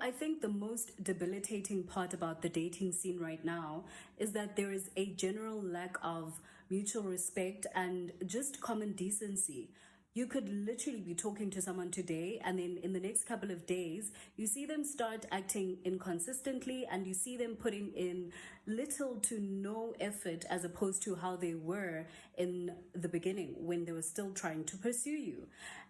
I think the most debilitating part about the dating scene right now is that there is a general lack of mutual respect and just common decency. You could literally be talking to someone today, and then in the next couple of days, you see them start acting inconsistently and you see them putting in little to no effort as opposed to how they were in the beginning when they were still trying to pursue you.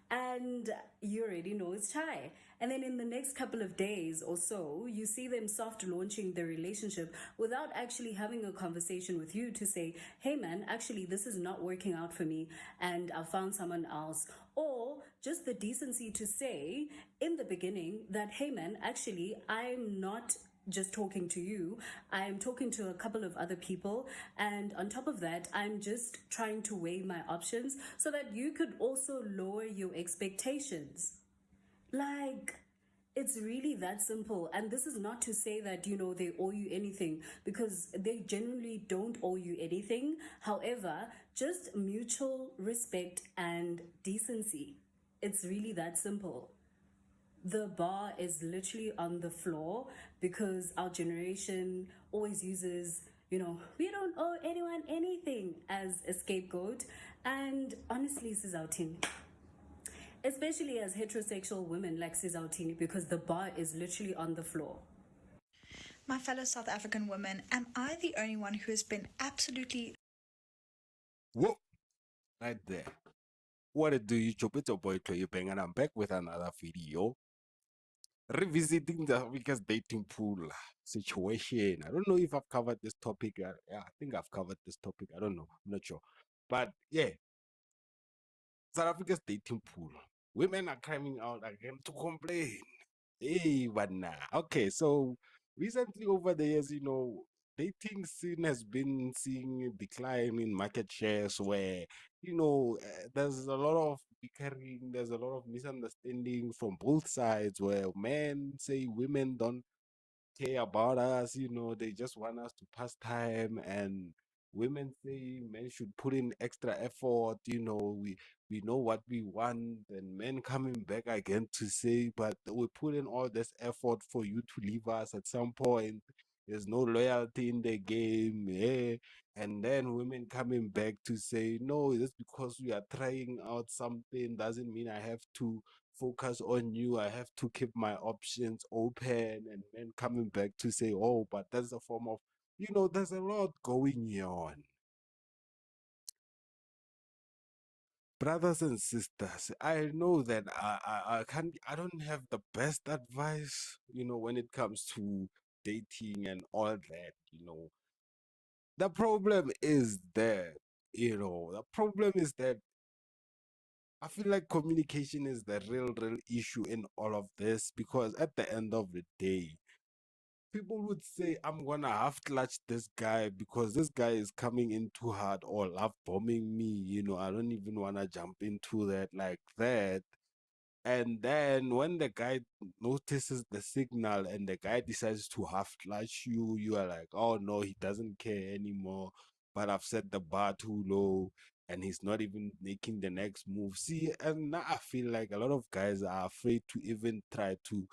And you already know it's chai. And then in the next couple of days or so, you see them soft launching their relationship without actually having a conversation with you to say, hey man, actually, this is not working out for me and I found someone else. Or just the decency to say in the beginning that, hey man, actually, I'm not just talking to you. I'm talking to a couple of other people. And on top of that, I'm just trying to weigh my options so that you could also lower your expectations. Like, it's really that simple. And this is not to say that, they owe you anything because they genuinely don't owe you anything. However, just mutual respect and decency. It's really that simple. The bar is literally on the floor because our generation always uses, we don't owe anyone anything as a scapegoat. And honestly, Sizautini, especially as heterosexual women like Sizautini, because the bar is literally on the floor. My fellow South African women, am I the only one who has been absolutely... Whoa, right there. What it do, YouTube? It's your boy Toy Bang, and I'm back with another video revisiting the biggest dating pool situation. I don't know if I've covered this topic. Yeah, I think I've covered this topic. I don't know. I'm not sure. But yeah, South Africa's dating pool. Women are coming out again to complain. Hey, but nah. Okay, so recently over the years, dating scene has been seeing a decline in market shares where, there's a lot of bickering, there's a lot of misunderstanding from both sides where men say women don't care about us, they just want us to pass time, and women say men should put in extra effort, we know what we want, and men coming back again to say, but we put in all this effort for you to leave us at some point. There's no loyalty in the game, yeah. And then women coming back to say, no, just because we are trying out something doesn't mean I have to focus on you. I have to keep my options open. And men coming back to say, oh, but that's a form of, there's a lot going on. Brothers and sisters, I know that I don't have the best advice, when it comes to dating and all that. The problem is that, the problem is that I feel like communication is the real issue in all of this, because at the end of the day, people would say, I'm gonna half clutch this guy because this guy is coming in too hard or love bombing me. I don't even wanna jump into that like that. And then when the guy notices the signal and the guy decides to half clutch you, you are like, oh no, he doesn't care anymore. But I've set the bar too low and he's not even making the next move. See, and now I feel like a lot of guys are afraid to even try to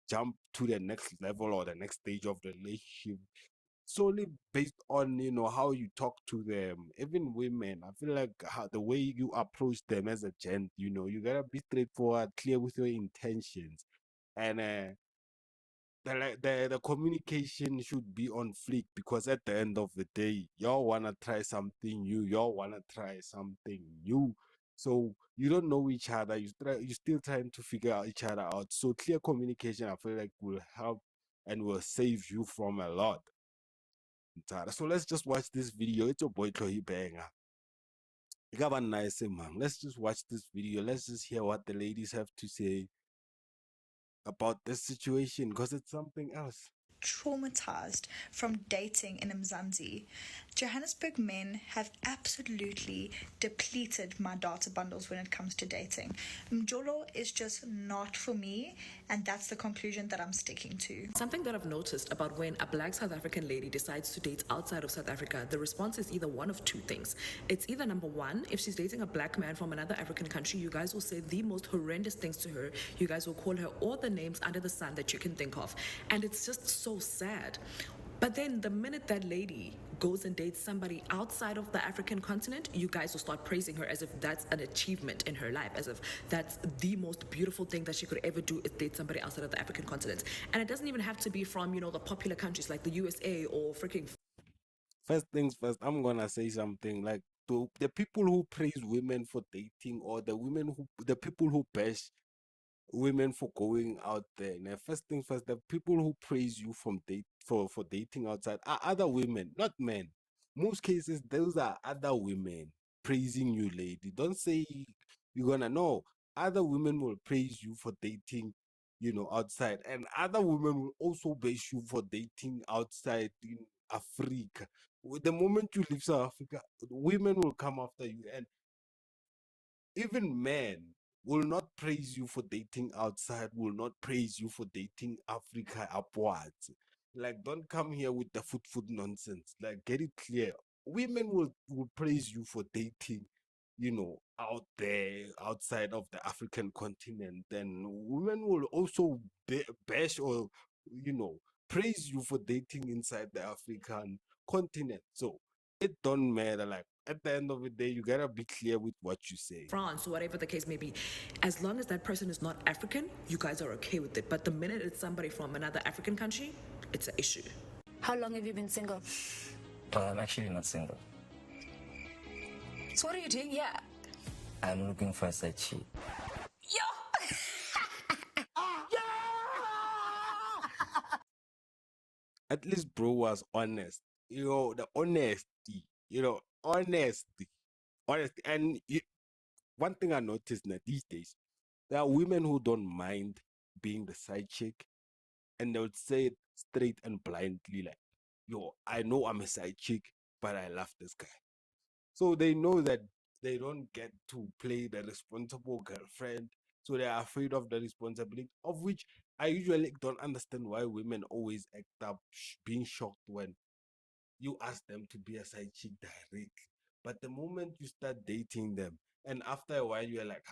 jump to the next level or the next stage of the relationship solely based on how you talk to them. Even women, I feel like how the way you approach them as a gent, you gotta be straightforward, clear with your intentions, and the communication should be on fleek, because at the end of the day, y'all wanna try something new, so you don't know each other, you're still trying to figure out each other out. So clear communication, I feel like, will help and will save you from a lot. So let's just watch this video. It's your boy Chloe Banger. Nice man. Let's just watch this video. Let's just hear what the ladies have to say about this situation, because it's something else. traumatized from dating in Mzansi. Johannesburg men have absolutely depleted my data bundles when it comes to dating. Mjolo is just not for me, and that's the conclusion that I'm sticking to. Something that I've noticed about when a black South African lady decides to date outside of South Africa, the response is either one of two things. It's either number one, if she's dating a black man from another African country, you guys will say the most horrendous things to her. You guys will call her all the names under the sun that you can think of. And it's just so sad. But then the minute that lady goes and dates somebody outside of the African continent, you guys will start praising her as if that's an achievement in her life, as if that's the most beautiful thing that she could ever do is date somebody outside of the African continent. And it doesn't even have to be from, the popular countries like the USA or freaking. First things first, I'm gonna say something like to the people who praise women for dating, or the people who bash women for going out there. Now, first things first, the people who praise you from for dating outside are other women, not men. Most cases, those are other women praising you, lady. Don't say you're gonna know. Other women will praise you for dating, outside, and other women will also bash you for dating outside in Africa. The moment you leave South Africa, women will come after you, and even men will not praise you for dating outside, will not praise you for dating Africa upwards. Like, don't come here with the food nonsense. Like, get it clear. Women will praise you for dating, out there, outside of the African continent. And women will also bash or, praise you for dating inside the African continent. So it don't matter. Like, at the end of the day, you gotta be clear with what you say. France, or whatever the case may be, as long as that person is not African, you guys are okay with it. But the minute it's somebody from another African country, it's an issue. How long have you been single? I'm actually not single. So what are you doing here? I'm looking for a side chick. At least bro was honest. The honesty. Honesty. Honesty. And one thing I noticed that these days, there are women who don't mind being the side chick, and they would say it straight and blindly, like, I know I'm a side chick, but I love this guy. So they know that they don't get to play the responsible girlfriend. So they are afraid of the responsibility, of which I usually don't understand why women always act up, being shocked when you ask them to be a side chick directly. But the moment you start dating them, and after a while you're like,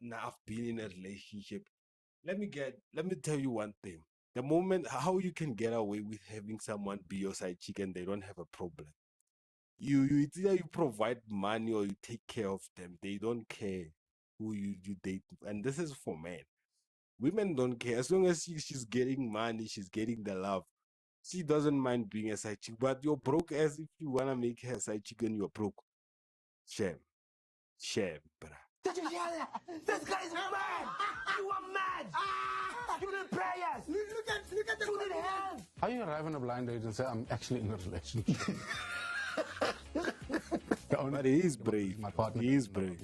now I've been in a relationship. Let me tell you one thing. The moment how you can get away with having someone be your side chick and they don't have a problem. It's either you provide money or you take care of them. They don't care who you date. And this is for men. Women don't care. As long as she's getting money, she's getting the love. She doesn't mind being a side chick. But you're broke as if you wanna make her a side chick and you're broke. Shame. Shame, bruh. Did you hear that? This guy's mad! You are mad! You need prayers! Look at the you need help! How you arrive on a blind date and say, I'm actually in a relationship? But he is brave. My partner. He is brave.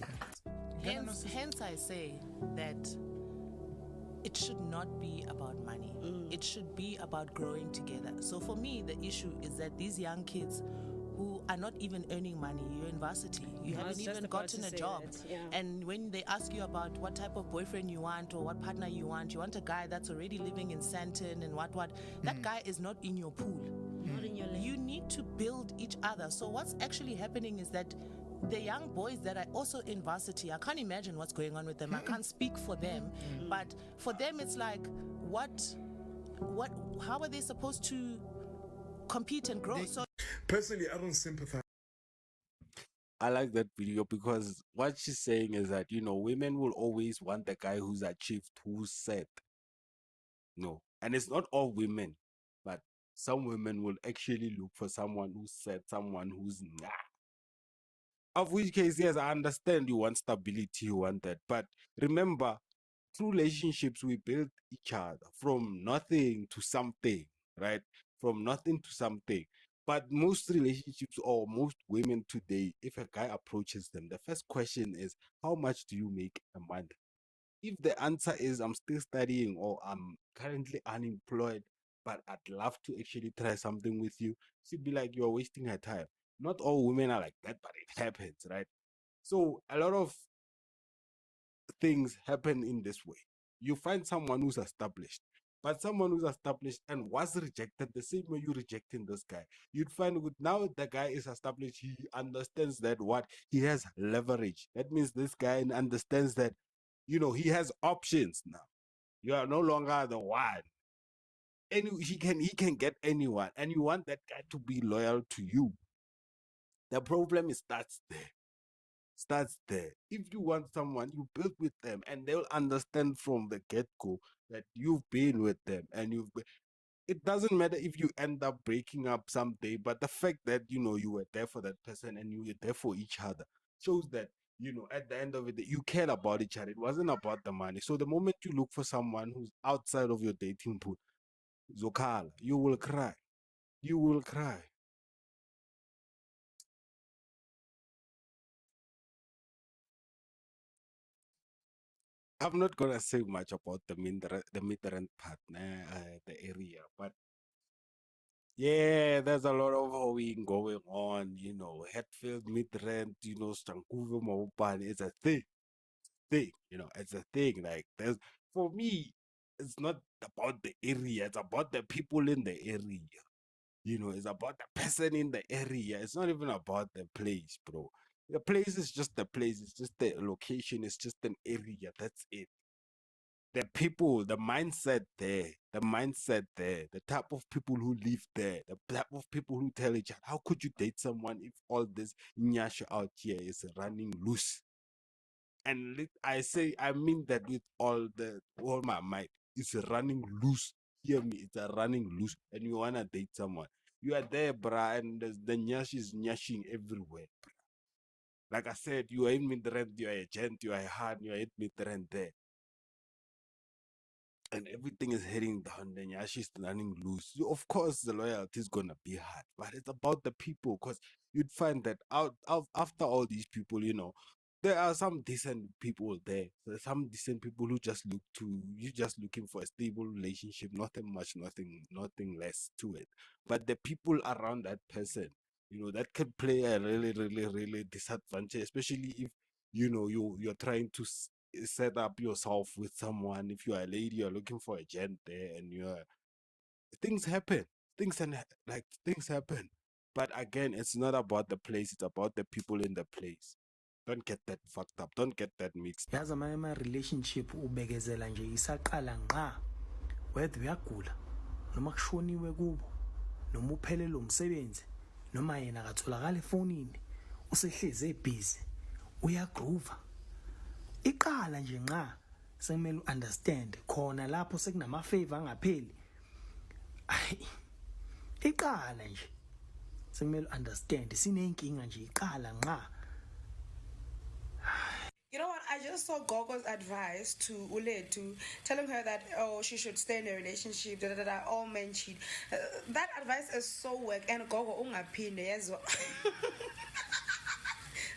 Hence I say that it should not be about money. It should be about growing together. So for me, the issue is that these young kids who are not even earning money, you're in varsity, you haven't even gotten a job. And when they ask you about what type of boyfriend you want or what partner you want a guy that's already living in Sandton and what, that guy is not in your pool. Not in your lane. You need to build each other. So what's actually happening is that the young boys that are also in varsity, I can't imagine what's going on with them. I can't speak for them, but for them it's like, how are they supposed to compete and grow? Personally, I don't sympathize. I like that video because what she's saying is that, women will always want the guy who's achieved, who's set. No. And it's not all women, but some women will actually look for someone who's set, someone who's nah. Of which case, yes, I understand you want stability, you want that. But remember, through relationships, we build each other from nothing to something, right? From nothing to something. But most relationships or most women today, if a guy approaches them, the first question is, how much do you make a month? If the answer is, I'm still studying or I'm currently unemployed, but I'd love to actually try something with you. She'd be like, you're wasting her time. Not all women are like that, but it happens, right? So a lot of things happen in this way. You find someone who's established, but someone who's established and was rejected the same way you're rejecting this guy. You'd find now the guy is established, he understands that what he has leverage. That means this guy understands that, he has options now. You are no longer the one. And he can get anyone, and you want that guy to be loyal to you. The problem is starts there. If you want someone, you build with them, and they'll understand from the get-go that you've been with them, and it doesn't matter if you end up breaking up someday, but the fact that you were there for that person and you were there for each other shows that at the end of it you cared about each other. It wasn't about the money. So the moment you look for someone who's outside of your dating pool, Zokala, you will cry. You will cry. I'm not gonna say much about the mid-rent part, the area, but yeah, there's a lot of hoeing going on. Hatfield, mid-rent, Stankuve, Mawupani. It's a thing. It's a thing. Like for me, it's not about the area. It's about the people in the area. It's about the person in the area. It's not even about the place, bro. The place is just the place. It's just the location. It's just an area. That's it. The people, the mindset there, the type of people who live there, the type of people who tell each other, how could you date someone if all this nyasha out here is running loose? And I mean that with all my might. It's running loose. Hear me, it's a running loose, and you wanna date someone. You are there, bruh, and the nyash is nyashing everywhere. Like I said, you are in mid-rent, you are a gent, you are a hard, you are in mid-rent there. And everything is heading down, then Yashi's running loose. Of course, the loyalty is gonna be hard, but it's about the people. Because you'd find that out after all these people, there are some decent people there. There's some decent people who you just looking for a stable relationship, nothing much, nothing less to it. But the people around that person, that could play a really, really, really disadvantage, especially if you're trying to set up yourself with someone. If you're a lady, you're looking for a gent there, and things happen. Things happen. But again, it's not about the place, it's about the people in the place. Don't get that fucked up. Don't get that mixed. Yazi ama-relationship ubekezela nje isaqala nqa whether uyagula noma kushoniwe kubo noma uphelele umsebenzi noma yena akatholakala efonini usehlezi ebhizi uyagroova iqala nje nqa sekumele understand khona lapho sekunama-favor angapheli iqala nje sekumele understand sinenkinga nje iqala nqa. You know what? I just saw Gogo's advice to Uletu, telling her that she should stay in a relationship. All men cheat. That advice is so weak. And Gogo ungapinde as well.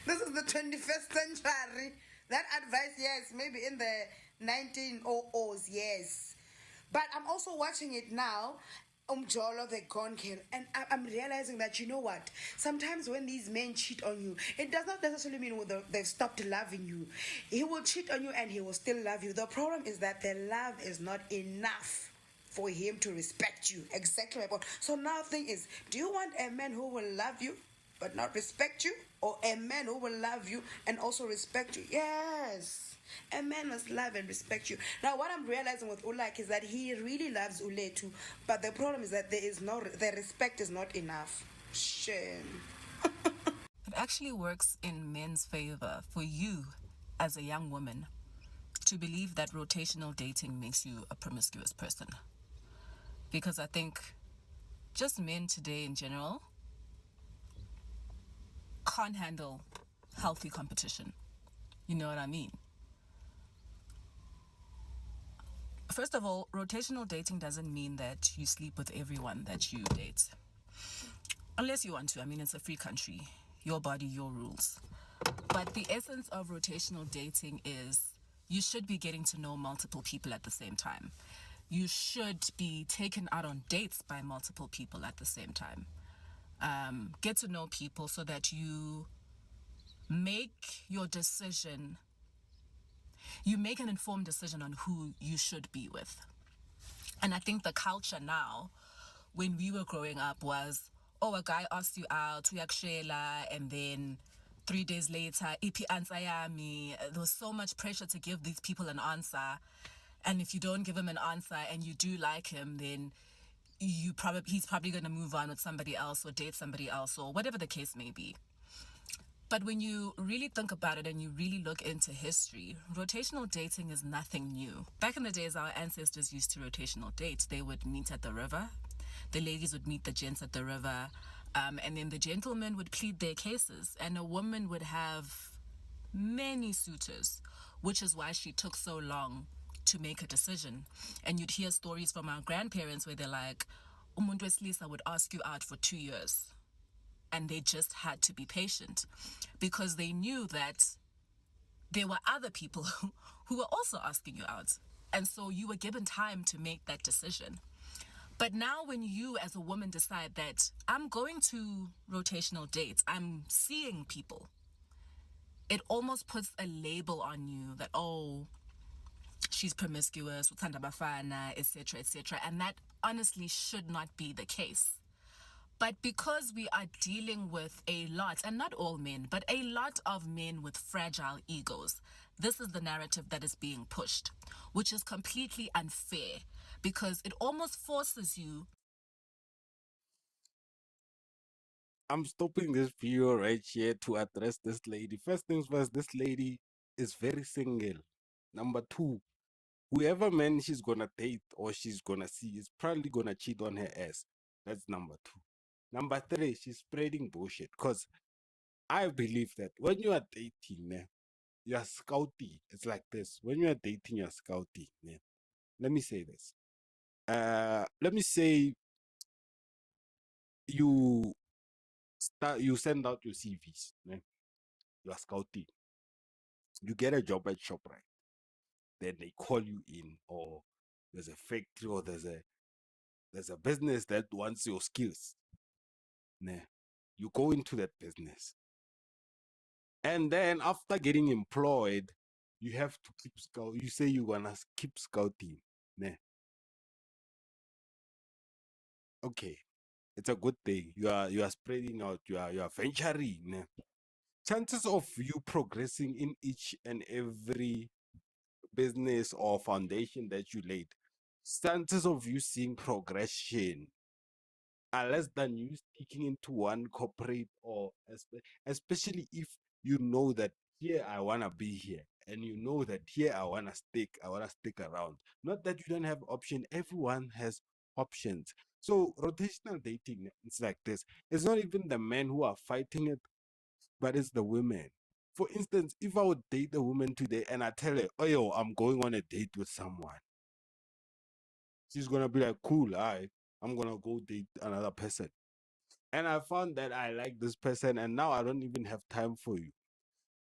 This is the 21st century. That advice, yes, maybe in the 1900s, yes. But I'm also watching it now. Umjolo, the gone kill, and I'm realizing that, you know what, sometimes when these men cheat on you, it does not necessarily mean they've stopped loving you. He will cheat on you and he will still love you. The problem is that the love is not enough for him to respect you. Exactly my point. So now the thing is, do you want a man who will love you but not respect you, or a man who will love you and also respect you? Yes. A man must love and respect you. Now, what I'm realizing with Ulak is that he really loves Uletu, but the problem is that the respect is not enough. Shame. It actually works in men's favor for you, as a young woman, to believe that rotational dating makes you a promiscuous person. Because I think just men today in general can't handle healthy competition. You know what I mean? First of all, rotational dating doesn't mean that you sleep with everyone that you date. Unless you want to. I mean, it's a free country. Your body, your rules. But the essence of rotational dating is you should be getting to know multiple people at the same time. you should be taken out on dates by multiple people at the same time. Get to know people so that you make your decision, you make an informed decision on who you should be with. And I think the culture now, when we were growing up, was, oh, a guy asks you out, uyakshela, and then 3 days later, ipi answer yami. There was so much pressure to give these people an answer. And if you don't give him an answer and you do like him, then he's probably going to move on with somebody else or date somebody else or whatever the case may be. But when you really think about it and you really look into history, rotational dating is nothing new. Back in the days, our ancestors used to rotational date. They would meet at the river. The ladies would meet the gents at the river. And then the gentlemen would plead their cases. And a woman would have many suitors, which is why she took so long to make a decision. And you'd hear stories from our grandparents where they're like, umuntu wesilisa would ask you out for 2 years. And they just had to be patient because they knew that there were other people who were also asking you out. And so you were given time to make that decision. But now when you as a woman decide that I'm going to rotational dates, I'm seeing people, it almost puts a label on you that, oh, she's promiscuous, uthanda abafana, etc., etc. And that honestly should not be the case. But because we are dealing with a lot, and not all men, but a lot of men with fragile egos, this is the narrative that is being pushed, which is completely unfair because it almost forces you. I'm stopping this video right here to address this lady. First things first, this lady is very single. Number two, whoever man she's gonna date or she's gonna see is probably gonna cheat on her ass. That's number two. Number three, she's spreading bullshit. Because I believe that when you are dating, you are scouty. It's like this. When you are dating, you're scouty. Let me say this. Let me say you you send out your CVs. You are scouting. You get a job at ShopRite. Then they call you in, or there's a factory, or there's a business that wants your skills. You go into that business. And then after getting employed, you have to keep scout. You say you wanna keep scouting. Okay, it's a good thing. You are spreading out. You are venturing. Chances of you progressing in each and every business or foundation that you laid, chances of you seeing progression are less than you sticking into one corporate, or especially if you know that here I want to be here, and you know that here I want to stick around. Not that you don't have option, everyone has options. So rotational dating, it's like this. It's not even the men who are fighting it, but it's the women. For instance, if I would date a woman today and I tell her, oh yo, I'm going on a date with someone, she's gonna be like, cool, I'm gonna go date another person. And I found that I like this person, and now I don't even have time for you.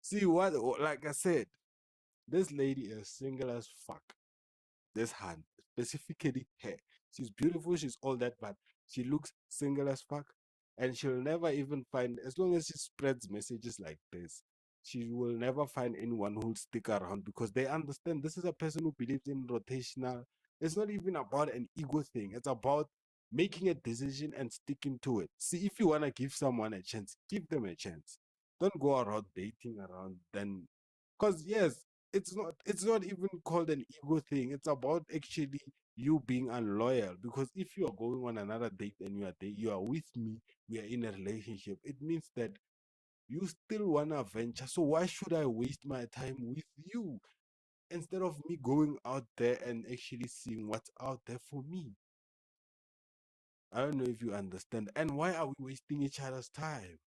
See what, like I said, this lady is single as fuck. This hand, specifically her. She's beautiful, she's all that, but she looks single as fuck. And she'll never even find, as long as she spreads messages like this, she will never find anyone who'll stick around, because they understand this is a person who believes in rotational. It's not even about an ego thing, it's about making a decision and sticking to it. See, if you want to give someone a chance, give them a chance. Don't go around dating around then, because yes, it's not even called an ego thing. It's about actually you being unloyal, because if you are going on another date and you are with me, we are in a relationship, it means that you still want to venture. So why should I waste my time with you instead of me going out there and actually seeing what's out there for me? I don't know if you understand. And why are we wasting each other's time?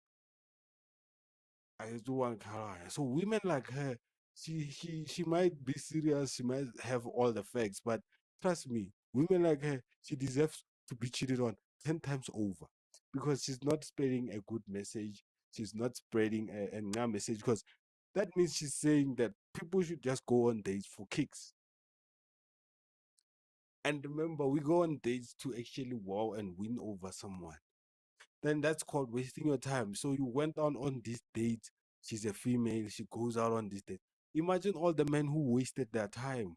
I do want Caroline. So women like her, she might be serious, she might have all the facts, but trust me, women like her, she deserves to be cheated on 10 times over, because she's not spreading a good message. She's not spreading a nga message, because that means she's saying that people should just go on dates for kicks. And remember, we go on dates to actually wow and win over someone. Then that's called wasting your time. So you went on this date. She's a female. She goes out on this date. Imagine all the men who wasted their time.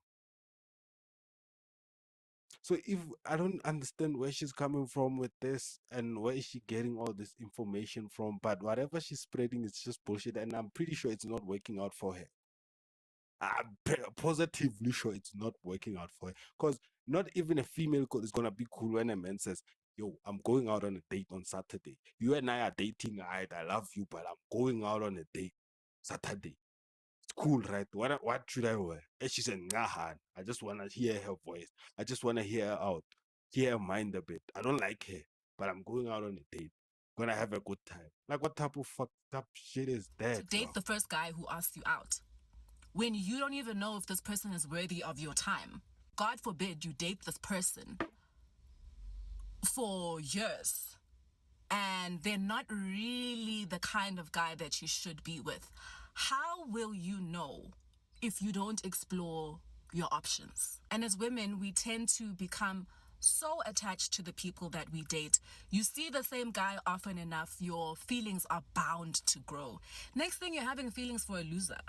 So if I don't understand where she's coming from with this and where is she getting all this information from, but whatever she's spreading is just bullshit, and I'm pretty sure it's not working out for her. I'm positively sure it's not working out for her, because not even a female is gonna be cool when a man says, "Yo, I'm going out on a date on Saturday. You and I are dating. I love you, but I'm going out on a date Saturday. It's cool, right? What should I wear?" And she said, "Nah, I just wanna hear her voice. I just wanna hear her out, hear her mind a bit. I don't like her, but I'm going out on a date. Gonna have a good time." Like, what type of fucked up shit is To that, date bro? the first guy who asks you out when you don't even know if this person is worthy of your time. God forbid you date this person for years and they're not really the kind of guy that you should be with. How will you know if you don't explore your options? And as women, we tend to become so attached to the people that we date. You see the same guy often enough, your feelings are bound to grow. Next thing, you're having feelings for a loser.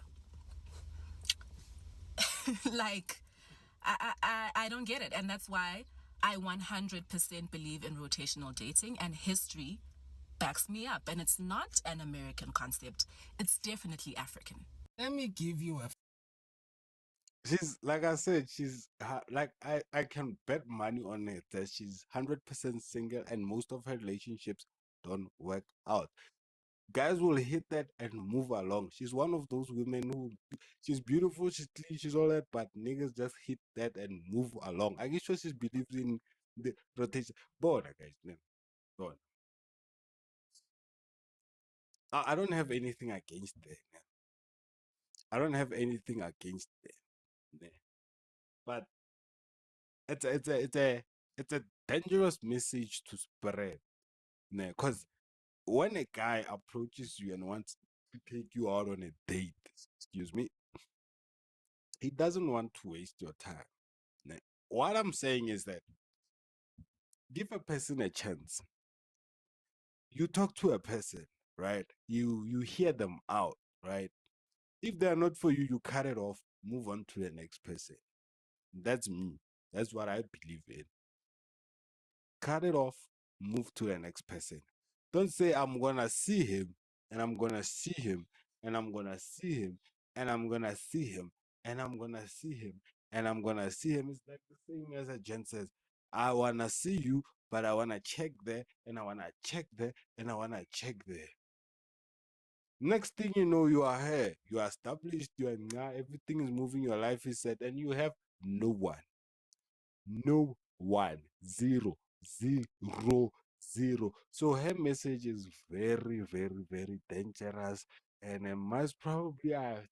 Like, I don't get it. And that's why I 100% believe in rotational dating, and history backs me up. And it's not an American concept, it's definitely African. Let me give you a. She's, like I said, she's like, I can bet money on it that she's 100% single, and most of her relationships don't work out. Guys will hit that and move along. She's one of those women who, she's beautiful, she's clean, she's all that, but niggas just hit that and move along. I guess she believes in the rotation. But guys, man, go on. I don't have anything against that, man. I don't have anything against that, man. But it's a dangerous message to spread, because when a guy approaches you and wants to take you out on a date, excuse me, he doesn't want to waste your time. Nah. What I'm saying is that give a person a chance. You talk to a person, right? You hear them out, right? If they're not for you, you cut it off, move on to the next person. That's me. That's what I believe in. Cut it off, move to the next person. Don't say, "I'm gonna see him, and I'm gonna see him, and I'm gonna see him, and I'm gonna see him, and I'm gonna see him, and I'm gonna see him." It's like the same as a gent says, "I wanna see you, but I wanna check there, and I wanna check there, and I wanna check there." Next thing you know, you are here, you are established, you are now, everything is moving, your life is set, and you have no one. No one. Zero. Zero. Zero. So her message is very, very, very dangerous. And most probably, I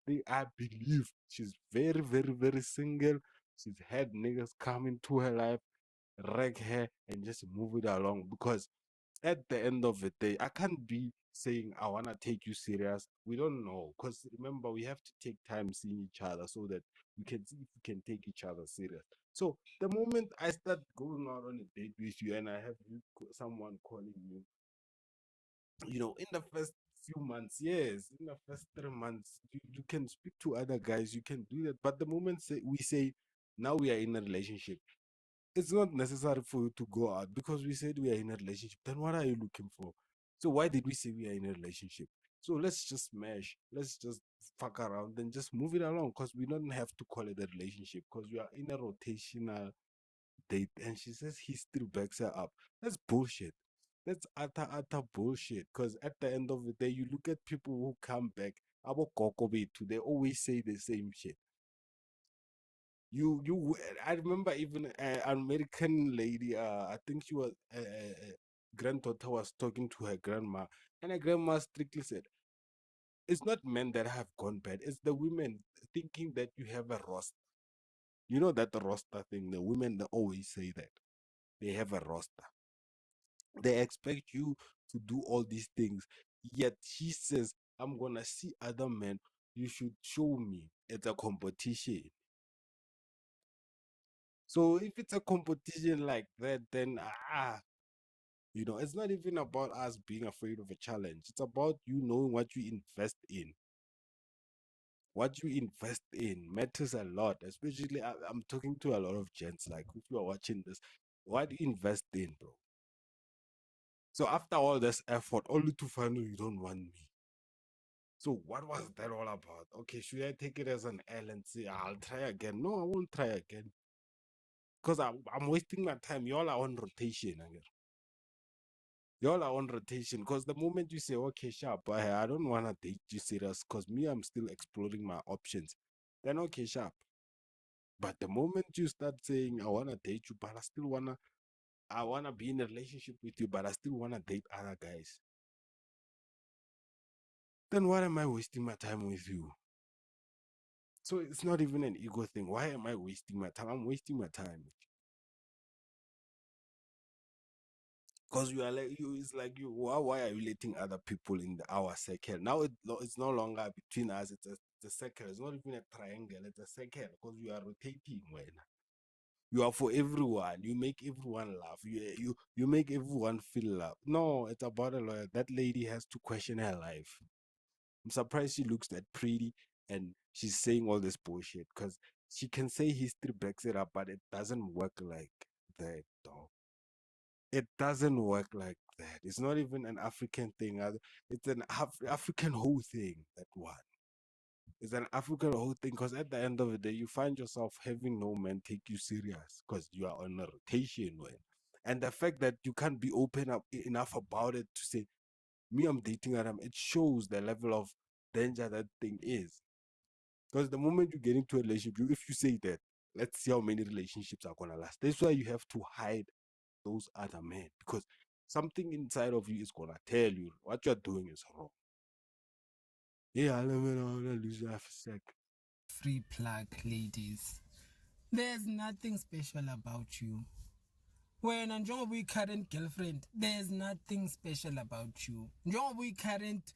believe she's very, very, very single. She's had niggas come into her life, wreck her, and just move it along. Because at the end of the day, I can't be saying I wanna take you serious. We don't know, because remember, we have to take time seeing each other so that we can see if we can take each other serious. So the moment I start going out on a date with you and I have someone calling you, in the first few months, yes, in the first 3 months, you can speak to other guys, you can do that. But the moment we say now we are in a relationship, it's not necessary for you to go out because we said we are in a relationship. Then what are you looking for? So why did we say we are in a relationship? So let's just smash. Let's just fuck around and just move it along, because we don't have to call it a relationship because we are in a rotational date. And she says history backs her up. That's bullshit. That's utter bullshit. Because at the end of the day, you look at people who come back. Abo koko bethu, they always say the same shit. I remember even an American lady, I think she was granddaughter was talking to her grandma, and her grandma strictly said, "It's not men that have gone bad, it's the women thinking that you have a roster." You know that the roster thing, the women, they always say that they have a roster. They expect you to do all these things, yet she says, "I'm gonna see other men, you should show me." It's a competition. So if it's a competition like that, then it's not even about us being afraid of a challenge. It's about you knowing what you invest in. What you invest in matters a lot, especially I'm talking to a lot of gents. Like, if you are watching this, what do you invest in, bro? So after all this effort, only to find out you don't want me. So what was that all about? Okay, should I take it as an L and say I'll try again? No, I won't try again. Because I'm wasting my time. Y'all are on rotation again. Y'all are on rotation. Because the moment you say, okay, sharp, I don't want to date you serious, because me, I'm still exploring my options. Then okay, sharp. But the moment you start saying, I wanna date you, but I wanna be in a relationship with you, but I still wanna date other guys, then why am I wasting my time with you? So it's not even an ego thing. Why am I wasting my time? I'm wasting my time. Because you are like you, it's like you. Why are you letting other people in our circle? Now it's no longer between us. It's a circle. It's not even a triangle. It's a circle because you are rotating when. You are for everyone. You make everyone laugh. You make everyone feel love. No, it's about a lawyer. That lady has to question her life. I'm surprised she looks that pretty and she's saying all this bullshit, because she can say history backs it up, but it doesn't work like that, though. It doesn't work like that. It's not even an African thing. It's an African whole thing. That one. It's an African whole thing, because at the end of the day, you find yourself having no man take you serious because you are on a rotation, man. And the fact that you can't be open up enough about it to say, me, I'm dating Adam, it shows the level of danger that thing is. Because the moment you get into a relationship, if you say that, let's see how many relationships are gonna last. That's why you have to hide those other men, because something inside of you is gonna tell you what you're doing is wrong. Yeah, I wanna lose half a sec. Free plug, ladies. There's nothing special about you. When njengoba uyi-current girlfriend, there's nothing special about you. Njengoba uyi-current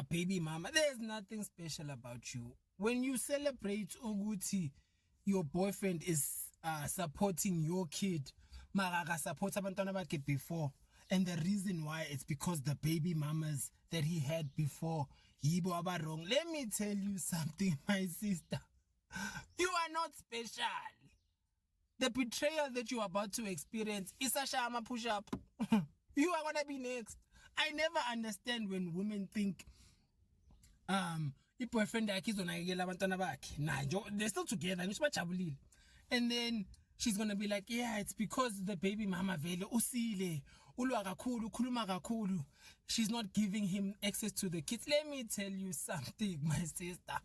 baby mama, there's nothing special about you. When you celebrate ukuthi your boyfriend is supporting your kid, mara support abantwana bakhe before, and the reason why it's because the baby mamas that he had before yibo aba wrong. Let me tell you something, my sister. You are not special. The betrayal that you're about to experience is a shama push up. You are gonna be next. I never understand when women think i-boyfriend yakhe izonakekela abantwana bakhe. Nah, they're still together, and then she's gonna be like, yeah, it's because the baby mama vele usile, ulwa kakhulu, ukhuluma kakhulu. She's not giving him access to the kids. Let me tell you something, my sister.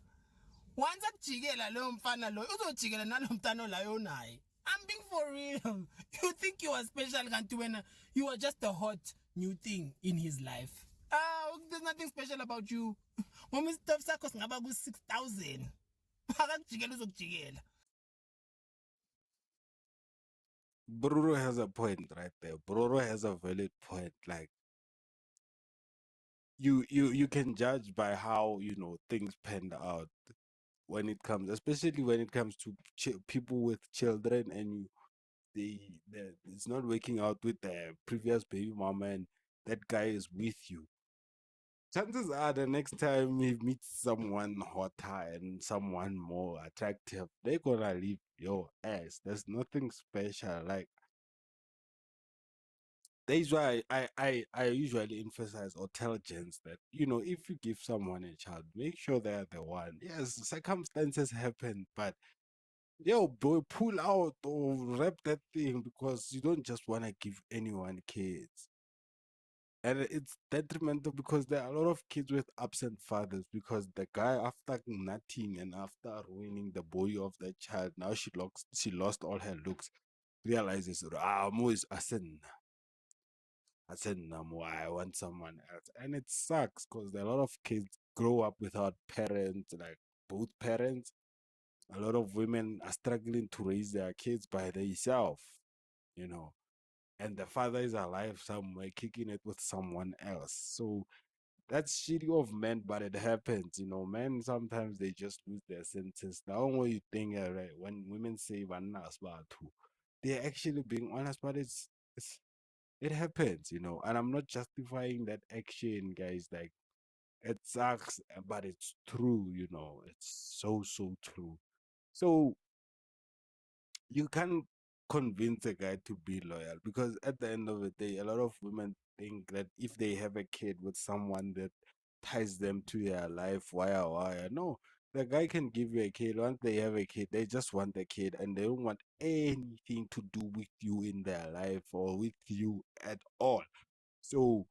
Once akujikela lo mfana lo, uzojikela nalo mntana olayo naye. I'm being for real. You think you are special, kanti wena you are just a hot new thing in his life. There's nothing special about you. Mama stuff sakho singaba ku 6,000. Akakujikela uzokujikela. Bruro has a point right there. Bruro has a valid point. Like, you can judge by how things panned out when it comes, especially when it comes to people with children, and it's not working out with the previous baby mama, and that guy is with you. Chances are the next time he meets someone hotter and someone more attractive, they're gonna leave your ass. There's nothing special. Like, that's why I usually emphasize or tell gents that, if you give someone a child, make sure they're the one. Yes, circumstances happen, but yo, boy, pull out or wrap that thing, because you don't just want to give anyone kids. And it's detrimental, because there are a lot of kids with absent fathers, because the guy, after nutting and after ruining the body of the child, now she lost all her looks, realizes, Mo is a sin. I said, no more, I want someone else. And it sucks, because a lot of kids grow up without parents, like both parents. A lot of women are struggling to raise their kids by themselves, you know, and the father is alive somewhere, kicking it with someone else. So that's shitty of men, but it happens, men sometimes they just lose their senses. The only thing, right, when women say, "Vanna asbatu," they're actually being honest, but it's it happens, you know. And I'm not justifying that action, guys. Like, it sucks, but it's true, you know. It's so true. So you can't convince a guy to be loyal, because at the end of the day, a lot of women think that if they have a kid with someone that ties them to their life, wire. No, the guy can give you a kid. Once they have a kid, they just want the kid and they don't want anything to do with you in their life or with you at all. So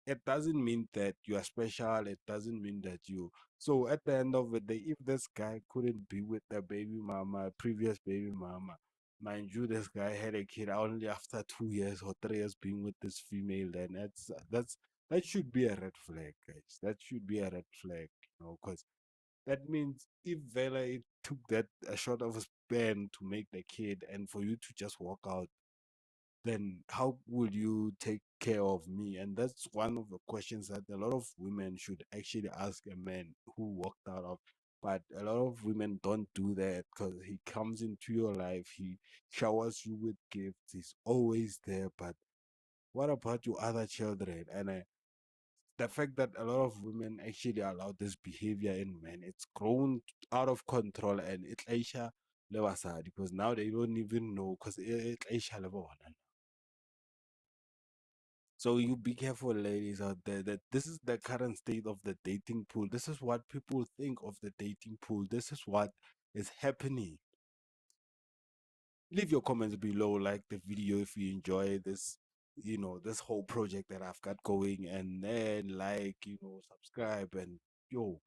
it doesn't mean that you are special. It doesn't mean that you. So at the end of the day, if this guy couldn't be with the baby mama, previous baby mama, mind you, this guy had a kid only after 2 years or 3 years being with this female, then that should be a red flag, guys. That should be a red flag, you know, because that means if Vela it took that a short of a span to make the kid, and for you to just walk out, then how will you take care of me? And that's one of the questions that a lot of women should actually ask a man who walked out of. But a lot of women don't do that, because he comes into your life, he showers you with gifts, he's always there. But what about your other children? And the fact that a lot of women actually allow this behavior in men, it's grown out of control, and it's Aisha Lewasadi, because now they don't even know, because it's Aisha Lewasadi. So you be careful, ladies out there, that this is the current state of the dating pool. This is what people think of the dating pool. This is what is happening. Leave your comments below, like the video if you enjoy this, you know, this whole project that I've got going, and then like, you know, subscribe, and yo,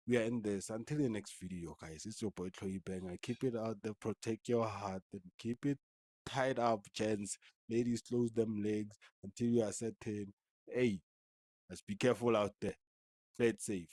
we are in this. Until the next video, guys. It's your boy Chloe Banger. Keep it out there, protect your heart, and keep it tied up, gents. Ladies, close them legs until you are certain. Hey, let's be careful out there. Play it safe.